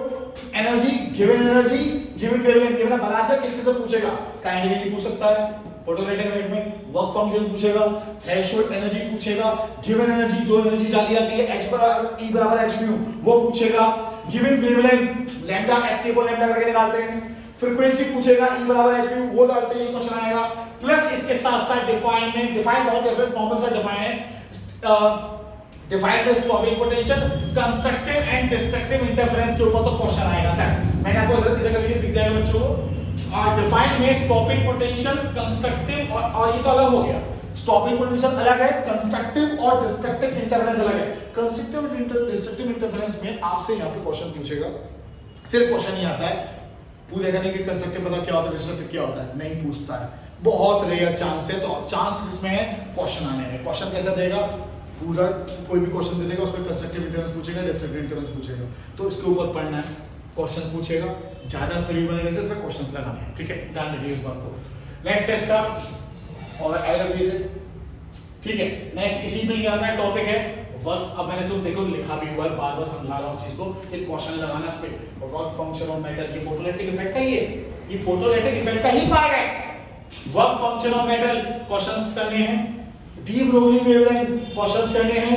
energy, given wavelength, ये बना दे, किससे तो पूछेगा, काइनेटिक एनर्जी पूछ सकता है फोटोइलेक्ट्रिक इफेक्ट में, वर्क फंक्शन पूछेगा, थ्रेशोल्ड एनर्जी पूछेगा, गिवन एनर्जी जो एनर्जी डाली जाती है h बराबर E बराबर h म्यू वो पूछेगा, गिवन वेवलेंथ लैम्डा h से को लैम्डा करके निकालते हैं, फ्रीक्वेंसी पूछेगा E बराबर h म्यू वो डालते हैं, ये क्वेश्चन आएगा। प्लस इसके साथ साथ डिफाइन बहुत डिफरेंट नॉर्मल सा डिफाइन है, define by stopping potential, constructive and destructive interference के ऊपर तो क्वेश्चन आएगा सर। मैंने आपको इधर कर दिया, दिख जाएगा बच्चों को। डिफाइन में स्टॉपिंग पोटेंशियल, कंस्ट्रक्टिव और ये तो अलग हो गया, स्टॉपिंग पोटेंशियल अलग है, कंस्ट्रक्टिव और डिस्ट्रक्टिव इंटरफेरेंस अलग है। कंस्ट्रक्टिव और डिस्ट्रक्टिव इंटरफेरेंस में आपसे यहाँ पे क्वेश्चन पूछेगा, सिर्फ क्वेश्चन ही आता है, पूछेगा नहीं कि कंस्ट्रक्टिव पता क्या होता है, डिस्ट्रक्टिव क्या होता है, नहीं पूछता है, बहुत रेयर चांस है। तो चांस इसमें है क्वेश्चन आने में। क्वेश्चन कैसा देगा, पूरा कोई भी क्वेश्चन दे देगा, उसमें कंस्ट्रक्टिव इंटरफेरेंस पूछेगा, डिस्ट्रक्टिव इंटरफेरेंस पूछेगा, तो इसके ऊपर पढ़ना है, क्वेश्चन पूछेगा, ज्यादा स्पीड बनेगा सिर्फ क्वेश्चंस लगाने हैं, ठीक है, ध्यान रखिए इस बात को। नेक्स्ट है इसका और एलएमडी से, ठीक है। नेक्स्ट इसी में ही आता है टॉपिक है वर्क। अब मैंने सिर्फ देखो लिखा भी हुआ है, बार-बार समझा रहा हूं उस चीज को, एक क्वेश्चन लगाना इस पे, वर्क फंक्शन ऑफ मेटल, ये फोटोइलेक्ट्रिक इफेक्ट का ये फोटोइलेक्ट्रिक इफेक्ट का ही पार्ट है। Work function of metal questions करने हैं, डी ब्रोगली वेवलेंथ क्वेश्चंस करने हैं,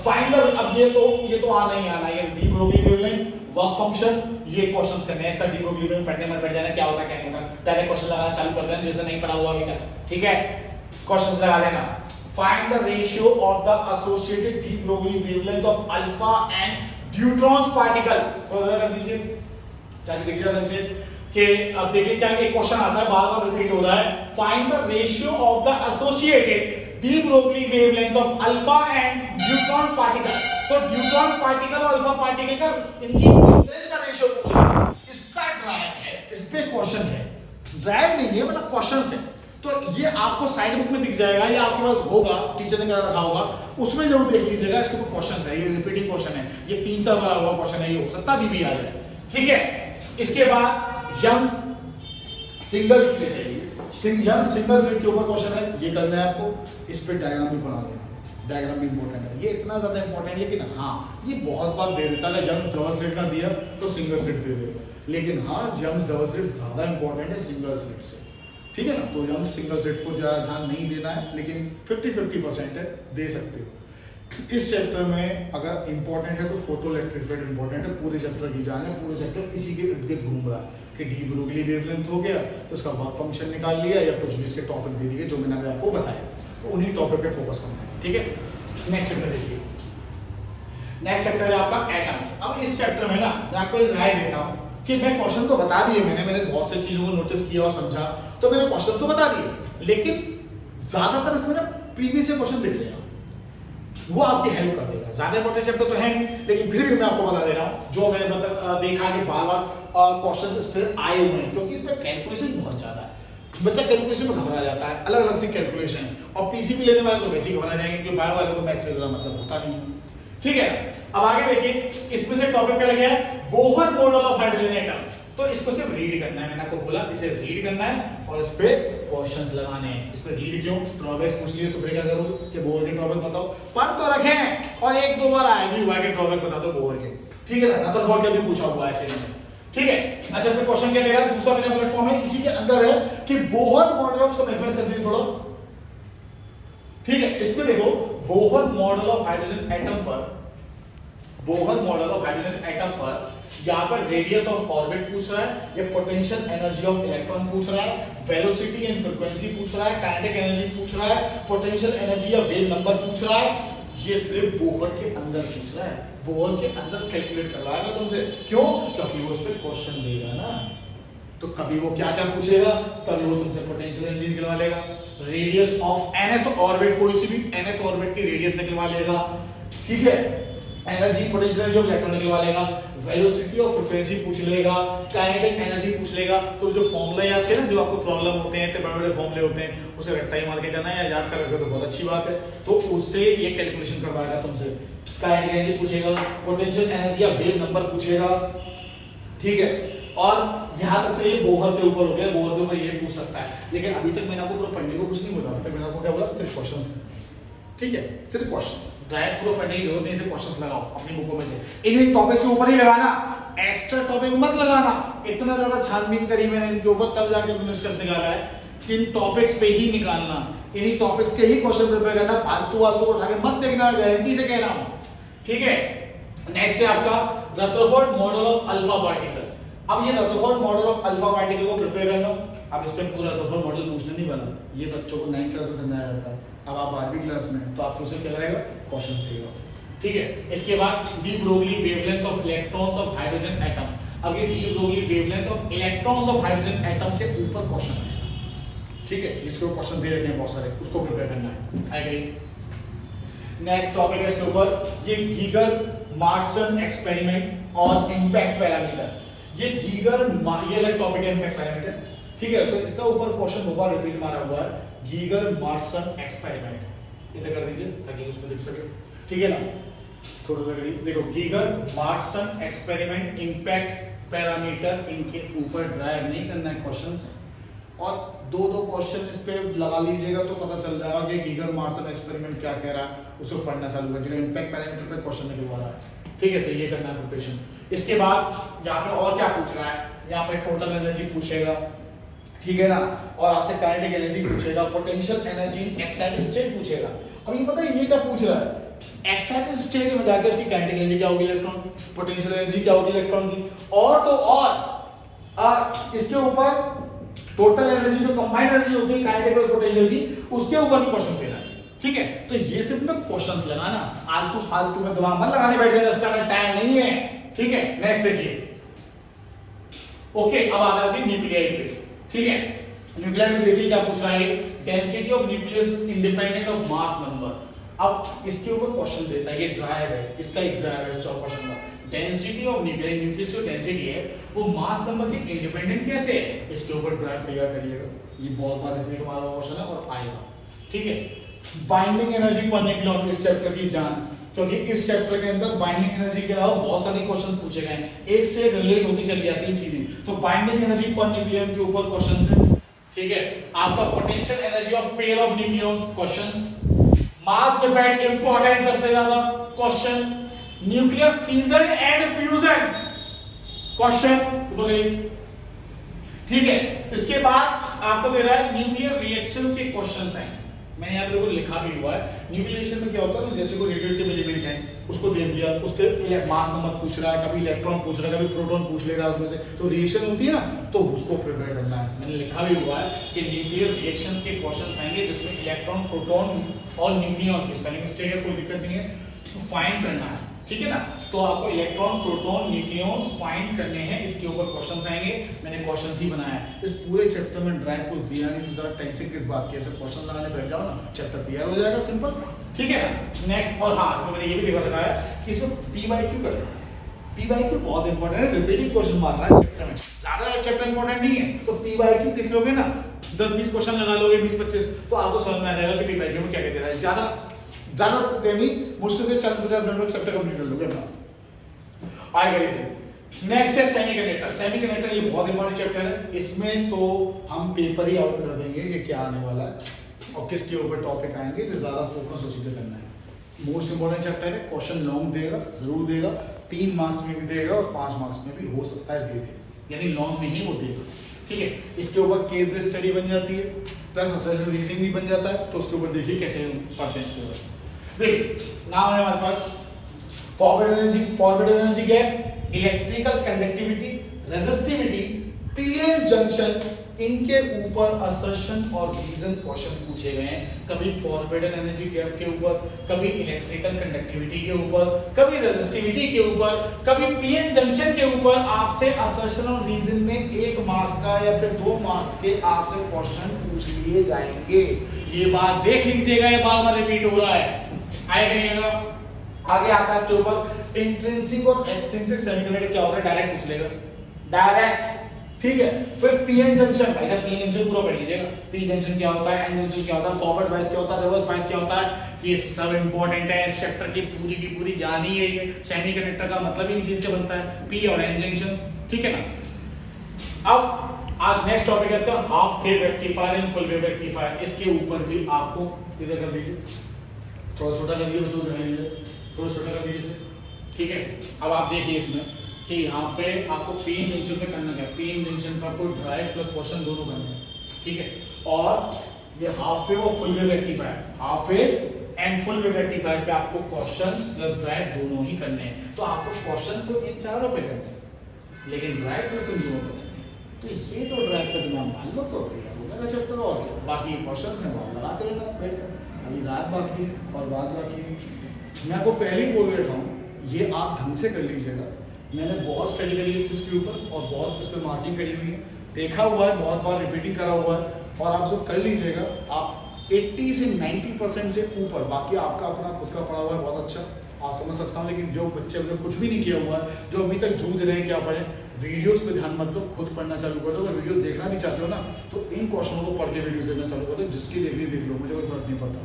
फाइंड द, अब ये तो आना ही आना है, de Broglie wavelength, work function, ये क्वेश्चंस करने हैं। इसका डी ब्रोगली वेवलेंथ पढ़ने में बैठ जाना, क्या होता है क्या नहीं होता, डायरेक्ट क्वेश्चन लगाना चालू कर देना, जैसे नहीं पढ़ा हुआ अभी तक, ठीक है, क्वेश्चंस लगा लेना। Find the ratio of the associated de Broglie wavelength of alpha and neutrons particles, थोड़ा कर दीजिए ताकि दिख जाए से कि अब देखिए क्या एक क्वेश्चन आता है, बार-बार रिपीट हो रहा है, find the ratio of the associated de Broglie wavelength of alpha and neutron particle. तो न्यूट्रॉन पार्टिकल और अल्फा पार्टिकल का इनकी वेवलेंथ का रेशियो पूछा, इसका ड्राइव है, इस पे क्वेश्चन है, ड्राइव नहीं है मतलब क्वेश्चंस है। तो ये आपको साइड बुक में दिख जाएगा, ये आपके पास होगा, टीचर ने रखा होगा, उसमें जरूर देख लीजिएगा, इसके ऊपर क्वेश्चन है, ये रिपीटिंग क्वेश्चन है, ये 3-4 बार हुआ क्वेश्चन है, ये हो सकता भी आ जाए, ठीक है। इसके बाद यंग्स सिंगल स्लिट है, यंग्स सिंगल स्लिट के ऊपर क्वेश्चन है, ये करना है आपको, इस पे डायग्राम भी बना लेना, डायग्राम भी इंपॉर्टेंट है, ये इतना ज्यादा इंपॉर्टेंट है, लेकिन हाँ ये बहुत बार दे देता है, यंग्स डबल स्लिट का दिया तो सिंगल स्लिट दे देगा, लेकिन हाँ यंग्स डबल स्लिट ज्यादा इंपॉर्टेंट है सिंगल स्लिट से, ठीक है ना। तो यंग्स सिंगल स्लिट को ज्यादा ध्यान नहीं देना है, लेकिन 50-50% है, दे सकते हो। इस चैप्टर में अगर इंपॉर्टेंट है तो फोटोइलेक्ट्रिक इफेक्ट इंपॉर्टेंट है, पूरे चैप्टर की जान है, पूरे चैप्टर इसी के इर्द गिर्द घूम रहा है कि डी ब्रोगली वेवलेंथ हो गया तो उसका वर्क फंक्शन निकाल लिया, या कुछ भी इसके टॉपिक दे दिए जो मैंने अभी आपको बताया, तो उन्हीं टॉपिक पे फोकस करना है, ठीक है। नेक्स्ट चैप्टर देखिए, नेक्स्ट चैप्टर है आपका एटम्स। अब इस चैप्टर में ना मैं आपको एक राय देता हूँ कि मैं क्वेश्चन तो बता दिए, मैंने बहुत सी चीजों को नोटिस किया और समझा, तो मैंने क्वेश्चन तो बता दिए, लेकिन ज्यादातर इसमें ना प्रीवियस क्वेश्चन देख लेना, वो आपकी हेल्प कर देगा। ज्यादा इंपॉर्टेंट चैप्टर तो है नहीं, लेकिन फिर भी मैं आपको बता दे रहा हूँ जो मैंने देखा कि बार-बार क्वेश्चन इस पे आए हुए हैं, क्योंकि इसमें कैलकुलेशन बहुत ज्यादा है, बच्चा कैलकुलेशन में घबरा जाता है, अलग अलग सी कैलकुलेशन, और पीसीबी लेने वाले तो वैसे ही घबरा जाएंगे, क्योंकि बायो वाले को मैथ्स से ज्यादा मतलब होता नहीं, ठीक है। अब आगे देखिए, इसमें से टॉपिक क्या लगे है, Bohr model of hydrogen atom. तो इसको सिर्फ रीड करना है, मैंने आपको बोला इसे रीड करना है और इस पे क्वेश्चंस लगाने हैं। इस पे रीड क्यों, ड्रॉबैक्स पूछ लिए तो फिर क्या करोगे कि बोहर के ड्रॉबैक बताओ, पढ़ तो रखें और एक दो बार आया भी हुआ है कि ड्रॉबैक बता दो बोहर के, ठीक है ना, रदरफोर्ड का भी पूछा हुआ है ऐसे में, ठीक है। अच्छा, इसमें क्वेश्चन क्या दे रहा है, दूसरा मेरा प्लेटफॉर्म है, इसी के अंदर है कि बोहर मॉडल ऑफ, मैक्सिमम कर थोड़ा, ठीक है। इसमें देखो, Bohr model of hydrogen atom पर, Bohr model of hydrogen atom पर यहां पर रेडियस ऑफ ऑर्बिट पूछ रहा है, या पोटेंशियल एनर्जी ऑफ इलेक्ट्रॉन पूछ रहा है, वेलोसिटी एंड फ्रीक्वेंसी पूछ रहा है, काइनेटिक एनर्जी पूछ रहा है, पोटेंशियल एनर्जी या वेव नंबर पूछ रहा है। ये सिर्फ बोहर के अंदर पूछ रहा है, बोहर के अंदर कैलकुलेट करवाएगा तुमसे, क्यों, क्योंकि वो उस पर क्वेश्चन देगा ना। तो कभी वो क्या क्या पूछेगा, कभी वो तुमसे पोटेंशियल एनर्जी निकलवा लेगा, रेडियस ऑफ nth ऑर्बिट, कोई सी भी nth ऑर्बिट की रेडियस निकलवा लेगा, ठीक है, energy potential energy of electron निकलवा लेगा, वेलोसिटी और फ्रीक्वेंसी पूछ लेगा, काइनेटिक एनर्जी पूछ लेगा। तो जो फॉर्मूला याद थे ना, जो आपको प्रॉब्लम होते हैं, इतने बड़े-बड़े फॉर्मूले होते हैं, उसे रट्टा ही मार के जाना है, या याद कर रखो तो बहुत अच्छी बात है। तो उससे ये कैलकुलेशन करवाएगा तुमसे, काइनेटिक एनर्जी पूछेगा, पोटेंशियल एनर्जी या वेव नंबर पूछेगा, ठीक है। और यहां तक तो ये बोहर के ऊपर हो गया, बोहर के ऊपर ये पूछ सकता है, लेकिन अभी तक मैंने आपको पूरा पढ़ने को कुछ नहीं बोला, अभी तक मैंने आपको क्या बोला, सिर्फ क्वेश्चंस, ठीक है, सिर्फ क्वेश्चंस, डायरेक्ट पूरा पढ़ने की जरूरत नहीं, सिर्फ क्वेश्चंस लगाओ अपनी बुकों में से, इन टॉपिक्स के ऊपर ही लगाना, एक्स्ट्रा टॉपिक मत लगाना। इतना ज्यादा छानबीन करी मैंने इनके ऊपर, तब जाके तुमने निष्कर्ष निकाला है कि इन टॉपिक्स पे ही निकालना, इन्हीं टॉपिक्स के ही क्वेश्चन प्रिपेयर करना, फालतू को उठा के मत देखना, गारंटी से कह रहा हूं, ठीक है। नेक्स्ट है आपका Rutherford model of alpha particle. अब ये Rutherford model of alpha particle को प्रिपेयर करना, अब इस पे पूरा रदरफोर्ड मॉडल पूछने नहीं वाला, ये बच्चों को 9th क्लास में समझाया जाता है, अब आप 12वीं क्लास में, तो आपको सिर्फ क्या करेगा, क्वेश्चन देगा, ठीक है। इसके बाद de Broglie wavelength of electrons of hydrogen atom. अब ये de Broglie wavelength of electrons of hydrogen atom के ऊपर क्वेश्चन है, ठीक है, इसको क्वेश्चन दे रखे हैं बहुत सारे, उसको प्रिपेयर करना है, एग्री। नेक्स्ट टॉपिक है इसके ऊपर, ये गीगर मार्कसन एक्सपेरिमेंट और इंपैक्ट पैरामीटर। ये गीगर, ये अलग टॉपिक है, इंपैक्ट पैरामीटर, ठीक है। तो इसका ऊपर क्वेश्चन दो बार रिपीट मारा हुआ है, गीगर मार्कसन एक्सपेरिमेंट, इधर कर दीजिए ताकि उसमें दिख सके, ठीक है ना। थोड़ा सा करिए, देखो गीगर मार्कसन एक्सपेरिमेंट इंपैक्ट पैरामीटर, इनके ऊपर ड्राइव नहीं करना है क्वेश्चंस, और दो क्वेश्चन इस पे लगा लीजिएगा तो पता चल जाएगा कि गीगर मार्कसन एक्सपेरिमेंट क्या कह रहा है, उसको पढ़ना चालू कर दीजिएगा, इंपैक्ट पैरामीटर पे क्वेश्चन निकलवा रहा है, ठीक है। तो ये करना है प्रिपरेशन। इसके बाद यहाँ पे और क्या पूछ रहा है, यहाँ पे टोटल एनर्जी पूछेगा, ठीक है ना, और आपसे काइनेटिक एनर्जी पूछेगा, पोटेंशियल एनर्जी एक्साइटेड स्टेट पूछेगा। अब ये पता है ये क्या पूछ रहा है, एक्साइटेड स्टेट में जाके उसकी काइनेटिक एनर्जी क्या होगी इलेक्ट्रॉन, पोटेंशियल एनर्जी क्या होगी इलेक्ट्रॉन की, और तो और इसके ऊपर टोटल एनर्जी जो कंबाइंड एनर्जी होती है काइनेटिक और पोटेंशियल की, उसके ऊपर भी क्वेश्चन देना है, ठीक है। तो ये सिर्फ मैं क्वेश्चंस लगाना, फालतू में दिमाग मत लगाने बैठ जाना, इसका टाइम नहीं है, ठीक है। नेक्स्ट देखिए, ओके, अब आ जाती है न्यूक्लियाई पे, ठीक है। न्यूक्लियाई में देखिए क्या पूछ रहा है, density of nucleus is independent of mass number. अब इसके ऊपर क्वेश्चन देता है, ये ड्राइव है, इसका एक ड्राइव है, चौथा क्वेश्चन का, डेंसिटी ऑफ न्यूक्लियस जो डेंसिटी है वो मास नंबर के इंडिपेंडेंट कैसे है, इसके ऊपर ड्राइव तैयार करिएगा, ये बहुत बार रिपीट मारा हुआ क्वेश्चन है और आएगा, ठीक है। बाइंडिंग एनर्जी पर न्यूक्लियन, इस चैप्टर की जान, क्योंकि इस चैप्टर के अंदर बाइंडिंग एनर्जी के अलावा बहुत सारे क्वेश्चंस पूछे गए हैं, एक से रिलेट होती चली जाती है चीजें, तो बाइंडिंग एनर्जी पर न्यूक्लियन के ऊपर क्वेश्चंस है, ठीक है। आपका potential energy of pair of nucleons questions, mass defect important सबसे ज्यादा question, nuclear fission and fusion question, ठीक है। इसके बाद आपको दे रहा है न्यूक्लियर रिएक्शंस के क्वेश्चंस हैं, मैंने यहाँ पे देखो लिखा भी हुआ है। न्यूक्लियर रिएक्शन में क्या होता है ना, जैसे कोई रेडियोएक्टिव एलिमेंट है उसको दे दिया, उसके मास नंबर पूछ रहा है, कभी इलेक्ट्रॉन पूछ रहा है, कभी प्रोटॉन पूछ ले रहा है उसमें से, तो रिएक्शन होती है ना, तो उसको प्रिपेयर करना है। मैंने लिखा भी हुआ है कि न्यूक्लियर रिएक्शंस के क्वेश्चंस आएंगे जिसमें इलेक्ट्रॉन, प्रोटॉन और न्यूक्लियॉन्स की स्पेलिंग मिस्टेक है, कोई दिक्कत नहीं है, तो फाइंड करना है, ठीक है ना। तो आपको इलेक्ट्रॉन, प्रोटॉन, न्यूक्लियॉन्स फाइंड करने हैं, इसके ऊपर क्वेश्चंस आएंगे, मैंने क्वेश्चंस ही बनाया है। इस पूरे चैप्टर में ड्राइव कुछ दिया नहीं, तो जरा टेंशन किस बात की, ऐसे क्वेश्चन लगाने बैठ जाओ ना, चैप्टर तैयार हो जाएगा, सिंपल, ठीक है ना। नेक्स्ट, और हाँ इसमें मैंने ये भी लिखा रखा है कि इसमें पी/क्यू करना, पी/क्यू बहुत इंपॉर्टेंट है, रिपीटिंग क्वेश्चन मारना है चैप्टर में, ज्यादा चैप्टर इंपॉर्टेंट नहीं है, तो पी/क्यू लिख लोगे ना, 10-20 क्वेश्चन लगा लोगे, 20-25, तो आपको समझ में आ जाएगा कि पी/क्यू में क्या कहते हैं। ज्यादा ज्यादा देर नहीं, मुश्किल से 40-50 मिनट में चैप्टर कंप्लीट कर लोगे अपना। आएगा ये नेक्स्ट है सेमीकंडक्टर। सेमीकंडक्टर ये बहुत इंपॉर्टेंट चैप्टर है। इसमें तो हम पेपर ही आउट कर देंगे कि क्या आने वाला है और किसके ऊपर टॉपिक आएंगे, तो ज्यादा फोकस उसी पे करना है। मोस्ट इंपॉर्टेंट चैप्टर है। क्वेश्चन लॉन्ग देगा, जरूर देगा, 3 मार्क्स में भी देगा और 5 मार्क्स में भी हो सकता है दे दे, यानी लॉन्ग में ही वो देगा। ठीक है, इसके ऊपर केस बेस्ड स्टडी बन जाती है, प्लस असेसमेंट रीजनिंग भी बन जाता है। तो उसके ऊपर देखिए कैसे पढ़ते हैं इसके ऊपर। देखिए नाम है हमारे पास forward energy gap, electrical conductivity, resistivity, PN junction, इनके ऊपर असर्शन और रीजन क्वेश्चन पूछे गए हैं। कभी फॉरवर्ड एनर्जी गैप के ऊपर, कभी इलेक्ट्रिकल कंडक्टिविटी के ऊपर, कभी रेजिस्टिविटी के ऊपर, कभी पीएन जंक्शन के ऊपर आपसे असर्शन और रीजन में 1 मार्क्स का या फिर 2 मार्क्स के आपसे क्वेश्चन पूछ लिए जाएंगे। ये बात देख लीजिएगा, ये बार बार रिपीट हो रहा है, आएगा नहीं आएगा। आगे आता है इसके ऊपर इंट्रिंसिक और एक्सट्रिंसिक सेमीकंडक्टर क्या होता है, डायरेक्ट पूछ लेगा, डायरेक्ट। ठीक है, फिर पीएन जंक्शन, भाई साहब पीएन जंक्शन पूरा पढ़ लीजिएगा। पी जंक्शन क्या होता है, एन जंक्शन क्या होता है, फॉरवर्ड बायस क्या होता है, रिवर्स बायस क्या होता है, ये सब इंपॉर्टेंट है। इस चैप्टर की पूरी जानी है। ये सेमीकंडक्टर का मतलब ही इन चीज से बनता है, पी और एन जंक्शंस। ठीक है ना। अब आज नेक्स्ट टॉपिक है इसका half wave rectifier and full wave rectifier. इसके ऊपर भी आपको इधर कर दीजिए, थोड़ा छोटा कर दीजिए बच्चों, थोड़ा छोटा कर दीजिए। ठीक है, अब आप देखिए इसमें कि यहाँ पे आपको पीएन जंक्शन में करना क्या है, पीएन जंक्शन पर आपको ड्राइव प्लस क्वेश्चन दोनों करने हैं। ठीक है, और ये हाफ वेव और full wave rectifier, half wave and full wave rectifier पे आपको क्वेश्चंस प्लस ड्राइव दोनों ही करने हैं। तो आपको क्वेश्चन तो इन चारों पे करने हैं, लेकिन ड्राइव प्लस इन दोनों पे करने हैं। तो ये तो ड्राइव पे दिमाग मान लो तो तैयार हो गया चैप्टर। और क्या बाकी क्वेश्चंस हैं वो लगा के लेना बैठकर, अभी रात बाकी है और बात बाकी है। मैं आपको पहले ही बोल बैठा हूँ, ये आप ढंग से कर लीजिएगा। मैंने बहुत स्टडी करी है इस चीज़ के ऊपर और बहुत उस पर मार्किंग करी हुई है, देखा हुआ है, बहुत बार रिपीटिंग करा हुआ है, और आप जो कर लीजिएगा आप 80 से 90% से ऊपर। बाकी आपका अपना खुद का पढ़ा हुआ है बहुत अच्छा, आप समझ सकता हूँ। लेकिन जो बच्चे अगर कुछ भी नहीं किया हुआ है, जो अभी तक जूझ रहे हैं क्या पढ़ें, वीडियोस पे ध्यान मत दो, खुद पढ़ना चालू कर दो। अगर वीडियोस देखना भी चाहते हो ना, तो इन क्वेश्चनों को पढ़ के वीडियोस देखना चालू कर दो, जिसकी देखनी देख लो, मुझे कोई फर्क नहीं पड़ता।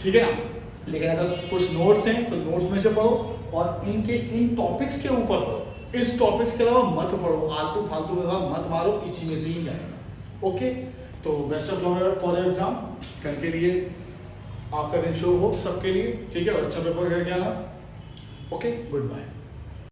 ठीक है ना। लेकिन अगर कुछ नोट्स हैं तो नोट्स में से पढ़ो और इनके इन टॉपिक्स के ऊपर पढ़ो, इस टॉपिक्स के अलावा मत पढ़ो, आलतू फालतू में मत मारो, इसी में से ही आएगा। ओके, तो best of luck for exam. कल के लिए आपका दिन शुभ हो सबके लिए। ठीक है, और अच्छा पेपर करके आना। Okay, good bye.